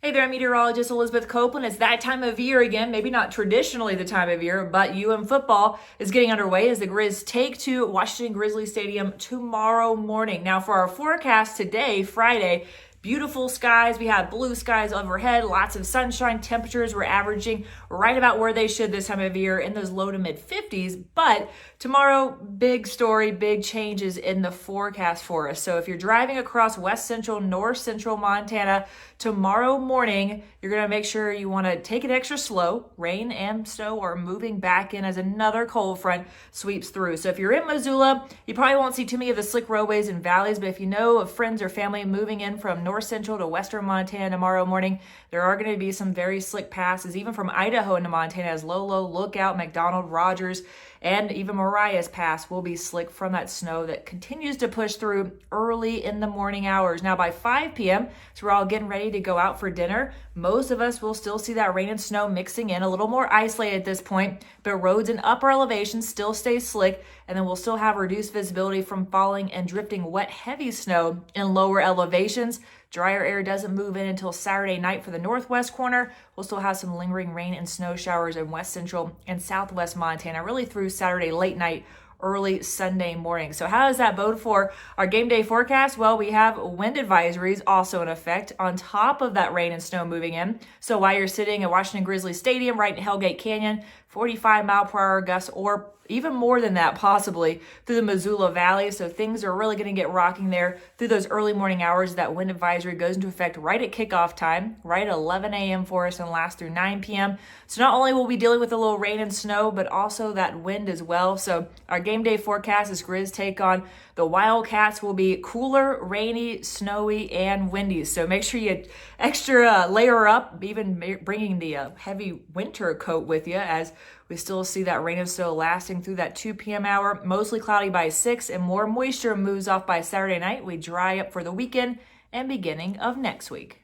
Hey there, I'm meteorologist Elizabeth Copeland. It's that time of year again, maybe not traditionally the time of year, but football is getting underway as the Grizz take to Washington Grizzly Stadium tomorrow morning. Now for our forecast today, Friday, beautiful skies. We have blue skies overhead, lots of sunshine. Temperatures we're averaging right about where they should this time of year in those low to mid 50s. But tomorrow, big story, big changes in the forecast for us. So if you're driving across west central, north central Montana tomorrow morning, you're going to make sure you want to take it extra slow. Rain and snow are moving back in as another cold front sweeps through. So if you're in Missoula, you probably won't see too many of the slick roadways and valleys, but if you know of friends or family moving in from north central to western Montana tomorrow morning, there are going to be some very slick passes, even from Idaho into Montana, as Lolo, Lookout, McDonald, Rogers, and even Mariah's Pass will be slick from that snow that continues to push through early in the morning hours. Now by 5 p.m., so we're all getting ready to go out for dinner, most of us will still see that rain and snow mixing in, a little more isolated at this point, but roads in upper elevations still stay slick, and then we'll still have reduced visibility from falling and drifting wet, heavy snow in lower elevations. Drier air doesn't move in until Saturday night for the northwest corner. We'll still have some lingering rain and snow showers in west central and southwest Montana, really through Saturday late night, early Sunday morning. So how does that bode for our game day forecast? Well, we have wind advisories also in effect on top of that rain and snow moving in. So while you're sitting at Washington Grizzly Stadium right in Hellgate Canyon, 45-mile-per-hour gusts or even more than that possibly through the Missoula Valley. So things are really going to get rocking there through those early morning hours. That wind advisory goes into effect right at kickoff time, right at 11 a.m. for us and lasts through 9 p.m. So not only will we be dealing with a little rain and snow, but also that wind as well. So our game day forecast as Grizz take on the Wildcats will be cooler, rainy, snowy, and windy. So make sure you extra layer up, even bringing the heavy winter coat with you, as we still see that rain and snow lasting through that 2 p.m. hour, mostly cloudy by 6, and more moisture moves off by Saturday night. We dry up for the weekend and beginning of next week.